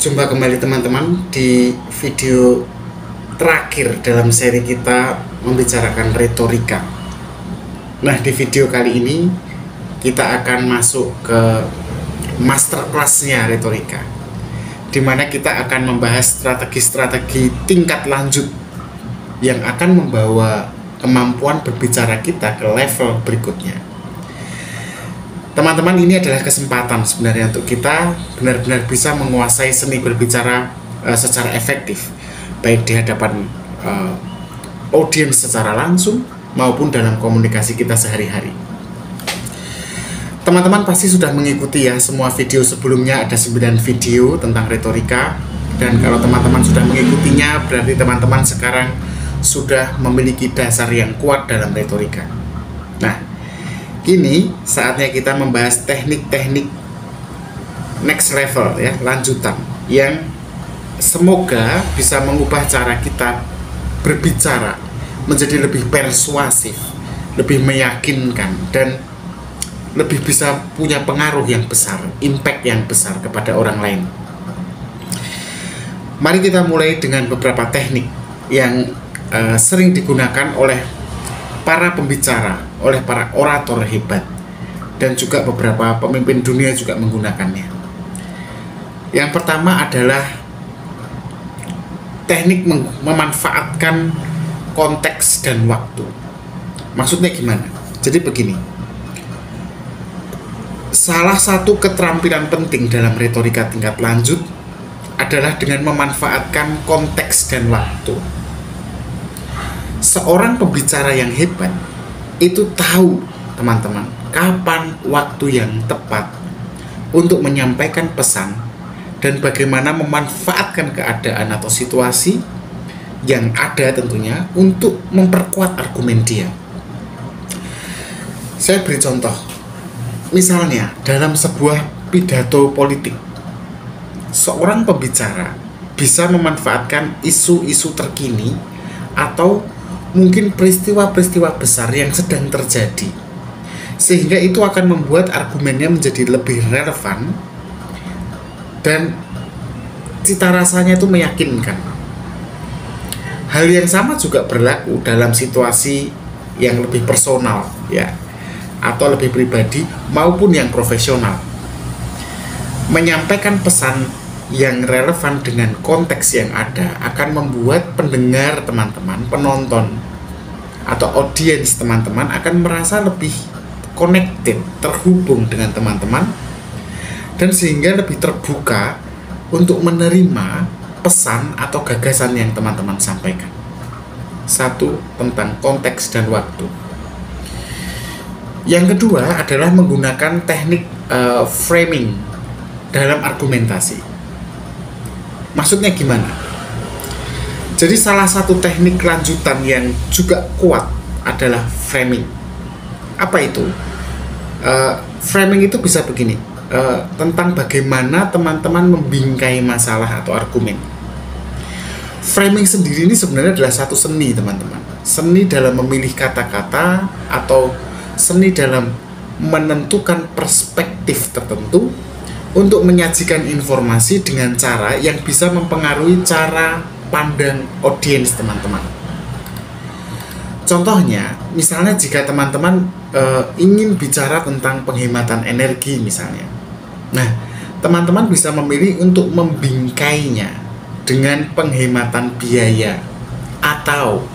Jumpa kembali teman-teman di video terakhir dalam seri kita membicarakan retorika. Nah, di video kali ini kita akan masuk ke masterclass-nya retorika, di mana kita akan membahas strategi-strategi tingkat lanjut yang akan membawa kemampuan berbicara kita ke level berikutnya. Teman-teman, ini adalah kesempatan sebenarnya untuk kita benar-benar bisa menguasai seni berbicara secara efektif, baik di hadapan audiens secara langsung maupun dalam komunikasi kita sehari-hari. Teman-teman pasti sudah mengikuti ya semua video sebelumnya, ada 9 video tentang retorika, dan kalau teman-teman sudah mengikutinya berarti teman-teman sekarang sudah memiliki dasar yang kuat dalam retorika. Nah, kini saatnya kita membahas teknik-teknik next level ya, lanjutan yang semoga bisa mengubah cara kita berbicara menjadi lebih persuasif, lebih meyakinkan, dan lebih bisa punya pengaruh yang besar, impact yang besar kepada orang lain. Mari kita mulai dengan beberapa teknik yang sering digunakan oleh para pembicara, oleh para orator hebat, dan juga beberapa pemimpin dunia juga menggunakannya. Yang pertama adalah teknik memanfaatkan konteks dan waktu. Maksudnya gimana? Jadi begini, salah satu keterampilan penting dalam retorika tingkat lanjut adalah dengan memanfaatkan konteks dan waktu. Seorang pembicara yang hebat itu tahu, teman-teman, kapan waktu yang tepat untuk menyampaikan pesan dan bagaimana memanfaatkan keadaan atau situasi yang ada tentunya untuk memperkuat argumen dia. Saya beri contoh. Misalnya dalam sebuah pidato politik, seorang pembicara bisa memanfaatkan isu-isu terkini atau mungkin peristiwa-peristiwa besar yang sedang terjadi, sehingga itu akan membuat argumennya menjadi lebih relevan dan cita rasanya itu meyakinkan. Hal yang sama juga berlaku dalam situasi yang lebih personal ya, atau lebih pribadi maupun yang profesional. Menyampaikan pesan yang relevan dengan konteks yang ada akan membuat pendengar teman-teman, penonton atau audiens teman-teman akan merasa lebih connected, terhubung dengan teman-teman, dan sehingga lebih terbuka untuk menerima pesan atau gagasan yang teman-teman sampaikan. Satu, tentang konteks dan waktu. Yang kedua adalah menggunakan teknik framing dalam argumentasi. Maksudnya gimana? Jadi salah satu teknik lanjutan yang juga kuat adalah framing. Apa itu? Framing itu bisa begini, tentang bagaimana teman-teman membingkai masalah atau argumen. Framing sendiri ini sebenarnya adalah satu seni, teman-teman. Seni dalam memilih kata-kata atau seni dalam menentukan perspektif tertentu untuk menyajikan informasi dengan cara yang bisa mempengaruhi cara pandang audiens teman-teman. Contohnya, misalnya jika teman-teman ingin bicara tentang penghematan energi misalnya. Nah, teman-teman bisa memilih untuk membingkainya dengan penghematan biaya atau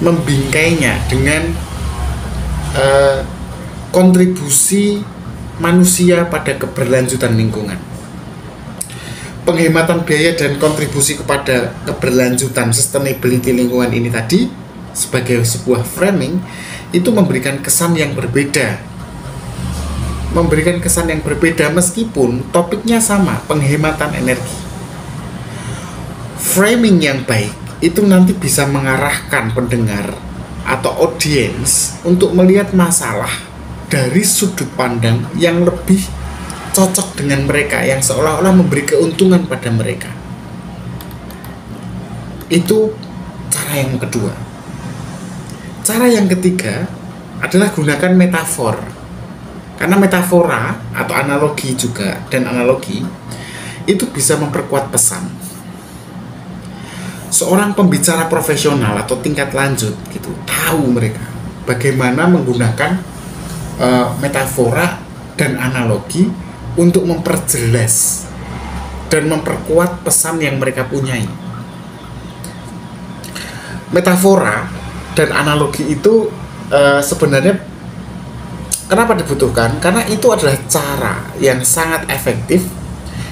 membingkainya dengan kontribusi manusia pada keberlanjutan lingkungan. Penghematan biaya dan kontribusi kepada keberlanjutan sustainability lingkungan ini tadi sebagai sebuah framing itu memberikan kesan yang berbeda. Memberikan kesan yang berbeda meskipun topiknya sama, penghematan energi. Framing yang baik itu nanti bisa mengarahkan pendengar atau audiens untuk melihat masalah dari sudut pandang yang lebih cocok dengan mereka, yang seolah-olah memberi keuntungan pada mereka. Itu cara yang kedua. Cara yang ketiga adalah gunakan metafor. Karena metafora atau analogi juga, dan analogi itu bisa memperkuat pesan. Seorang pembicara profesional atau tingkat lanjut gitu, tahu mereka bagaimana menggunakan metafora dan analogi untuk memperjelas dan memperkuat pesan yang mereka punyai. Metafora dan analogi itu sebenarnya kenapa dibutuhkan? Karena itu adalah cara yang sangat efektif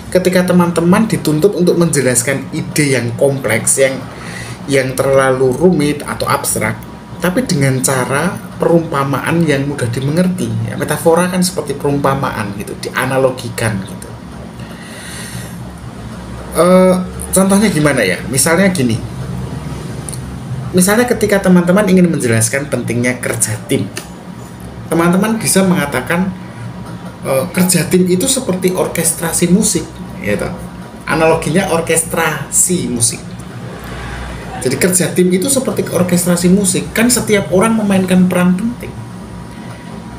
ketika teman-teman dituntut untuk menjelaskan ide yang kompleks, yang terlalu rumit atau abstrak, tapi dengan cara perumpamaan yang mudah dimengerti. Ya, metafora kan seperti perumpamaan gitu, dianalogikan gitu. Contohnya gimana ya? Misalnya gini. Misalnya ketika teman-teman ingin menjelaskan pentingnya kerja tim, teman-teman bisa mengatakan kerja tim itu seperti orkestrasi musik, ya toh. Analoginya orkestrasi musik. Jadi kerja tim itu seperti orkestrasi musik, kan setiap orang memainkan peran penting.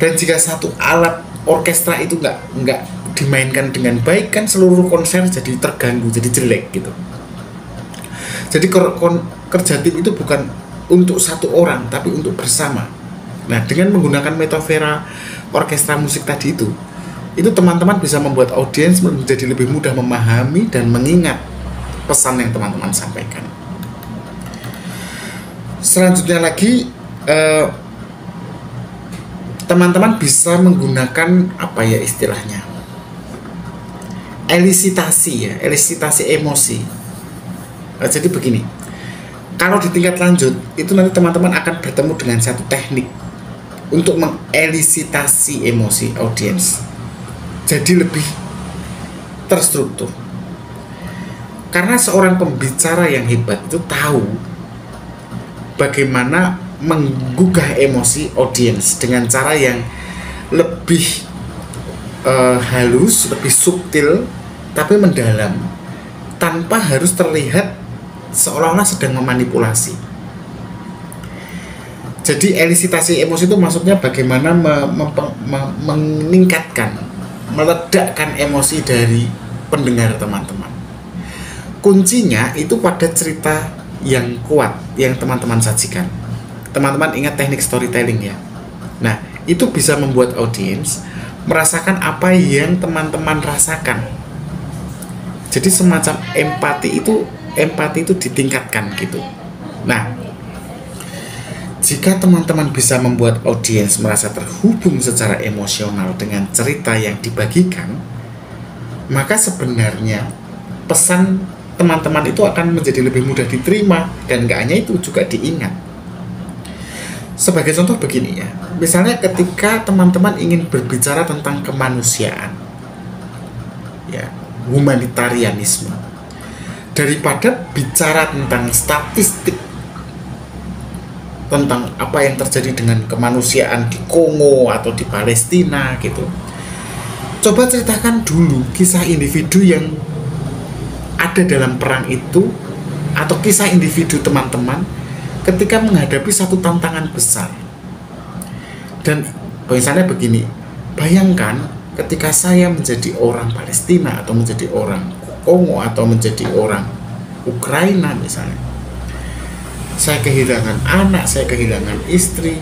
Dan jika satu alat orkestra itu nggak dimainkan dengan baik, kan seluruh konser jadi terganggu, jadi jelek gitu. Jadi kerja tim itu bukan untuk satu orang, tapi untuk bersama. Nah, dengan menggunakan metafora orkestra musik tadi itu teman-teman bisa membuat audiens menjadi lebih mudah memahami dan mengingat pesan yang teman-teman sampaikan. Selanjutnya lagi, teman-teman bisa menggunakan apa ya istilahnya, elisitasi emosi. Jadi begini, kalau di tingkat lanjut itu nanti teman-teman akan bertemu dengan satu teknik untuk mengelisitasi emosi audiens, jadi lebih terstruktur. Karena seorang pembicara yang hebat itu tahu bagaimana menggugah emosi audiens dengan cara yang lebih halus, lebih subtil, tapi mendalam, tanpa harus terlihat seolah-olah sedang memanipulasi. Jadi elisitasi emosi itu maksudnya bagaimana meningkatkan, meledakkan emosi dari pendengar teman-teman. Kuncinya itu pada cerita yang kuat yang teman-teman sajikan. Teman-teman ingat teknik storytelling ya. Nah, itu bisa membuat audiens merasakan apa yang teman-teman rasakan. Jadi semacam empati itu ditingkatkan gitu. Nah, jika teman-teman bisa membuat audiens merasa terhubung secara emosional dengan cerita yang dibagikan, maka sebenarnya pesan teman-teman itu akan menjadi lebih mudah diterima, dan gak hanya itu, juga diingat. Sebagai contoh begini ya, misalnya ketika teman-teman ingin berbicara tentang kemanusiaan, ya, humanitarianisme, daripada bicara tentang statistik, tentang apa yang terjadi dengan kemanusiaan di Kongo atau di Palestina gitu, coba ceritakan dulu kisah individu yang ada dalam perang itu, atau kisah individu teman-teman ketika menghadapi satu tantangan besar. Dan misalnya begini, bayangkan ketika saya menjadi orang Palestina atau menjadi orang Kongo atau menjadi orang Ukraina misalnya, saya kehilangan anak, saya kehilangan istri,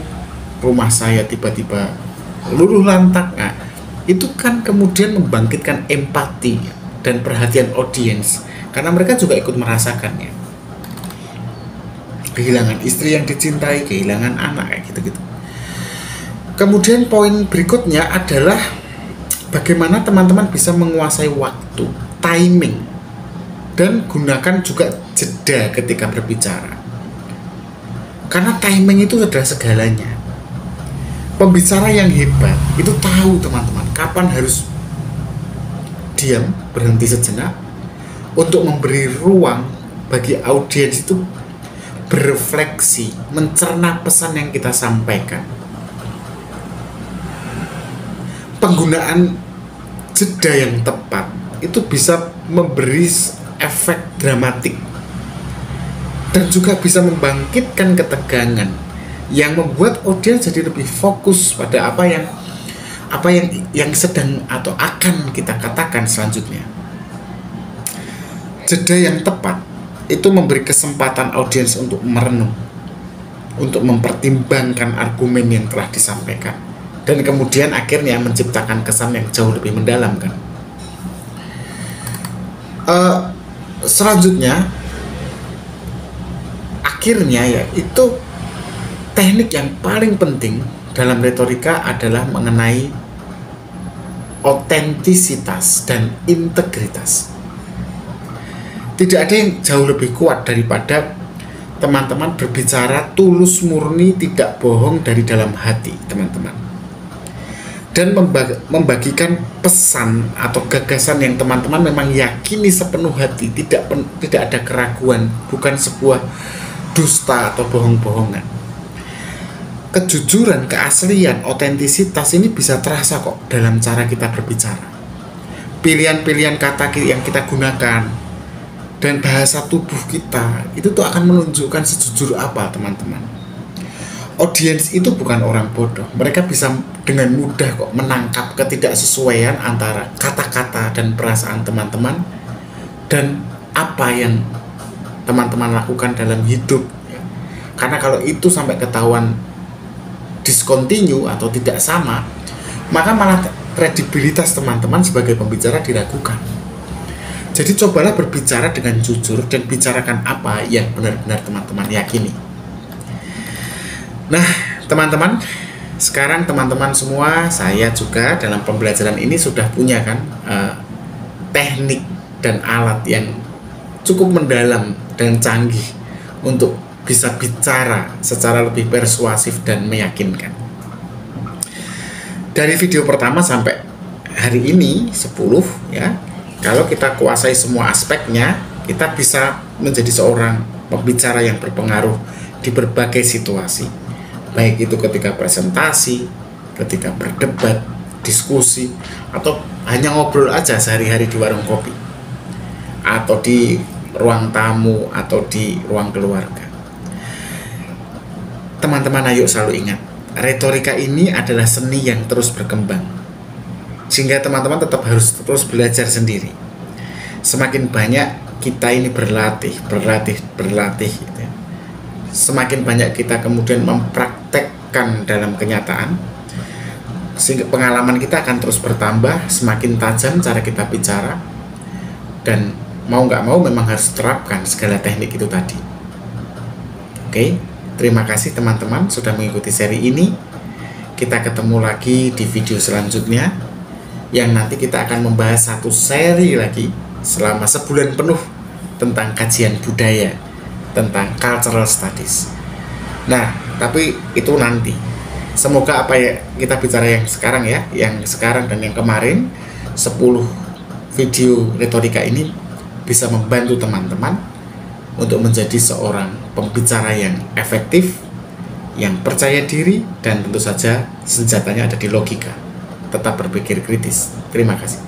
rumah saya tiba-tiba luluh lantak. Nah, itu kan kemudian membangkitkan empati dan perhatian audiens, karena mereka juga ikut merasakannya. Kehilangan istri yang dicintai, kehilangan anak, kayak gitu-gitu. Kemudian poin berikutnya adalah bagaimana teman-teman bisa menguasai waktu, timing, dan gunakan juga jeda ketika berbicara. Karena timing itu adalah segalanya. Pembicara yang hebat itu tahu teman-teman kapan harus diam, berhenti sejenak, untuk memberi ruang bagi audiens itu berefleksi, mencerna pesan yang kita sampaikan. Penggunaan jeda yang tepat itu bisa memberi efek dramatik dan juga bisa membangkitkan ketegangan yang membuat audiens jadi lebih fokus pada apa yang sedang atau akan kita katakan selanjutnya. Jeda yang tepat itu memberi kesempatan audiens untuk merenung, untuk mempertimbangkan argumen yang telah disampaikan, dan kemudian akhirnya menciptakan kesan yang jauh lebih mendalam kan. Selanjutnya akhirnya ya itu teknik yang paling penting dalam retorika adalah mengenai otentisitas dan integritas. Tidak ada yang jauh lebih kuat daripada teman-teman berbicara tulus murni, tidak bohong dari dalam hati teman-teman, dan membagikan pesan atau gagasan yang teman-teman memang yakini sepenuh hati, tidak ada keraguan, bukan sebuah dusta atau bohong-bohongan. Kejujuran, keaslian, otentisitas ini bisa terasa kok dalam cara kita berbicara. Pilihan-pilihan kata yang kita gunakan dan bahasa tubuh kita itu tuh akan menunjukkan sejujur apa teman-teman. Audiens itu bukan orang bodoh. Mereka bisa dengan mudah kok menangkap ketidaksesuaian antara kata-kata dan perasaan teman-teman dan apa yang teman-teman lakukan dalam hidup. Karena kalau itu sampai ketahuan discontinue atau tidak sama, maka malah kredibilitas teman-teman sebagai pembicara diragukan. Jadi cobalah berbicara dengan jujur dan bicarakan apa yang benar-benar teman-teman yakini. Nah, teman-teman, sekarang teman-teman semua, saya juga dalam pembelajaran ini sudah punya kan teknik dan alat yang cukup mendalam dan canggih untuk bisa bicara secara lebih persuasif dan meyakinkan. Dari video pertama sampai hari ini 10 ya, kalau kita kuasai semua aspeknya, kita bisa menjadi seorang pembicara yang berpengaruh di berbagai situasi. Baik itu ketika presentasi, ketika berdebat, diskusi, atau hanya ngobrol aja sehari-hari di warung kopi, atau di ruang tamu, atau di ruang keluarga. Teman-teman, ayo selalu ingat, retorika ini adalah seni yang terus berkembang. Sehingga teman-teman tetap harus terus belajar sendiri. Semakin banyak kita ini berlatih gitu ya. Semakin banyak kita kemudian mempraktekkan dalam kenyataan, sehingga pengalaman kita akan terus bertambah, semakin tajam cara kita bicara, dan mau nggak mau memang harus terapkan segala teknik itu tadi. Oke, terima kasih teman-teman sudah mengikuti seri ini. Kita ketemu lagi di video selanjutnya, yang nanti kita akan membahas satu seri lagi selama sebulan penuh tentang kajian budaya, tentang cultural studies. Nah, tapi itu nanti. Semoga apa ya kita bicara yang sekarang ya, yang sekarang dan yang kemarin, 10 video retorika ini bisa membantu teman-teman untuk menjadi seorang pembicara yang efektif, yang percaya diri, dan tentu saja senjatanya ada di logika. Tetap berpikir kritis. Terima kasih.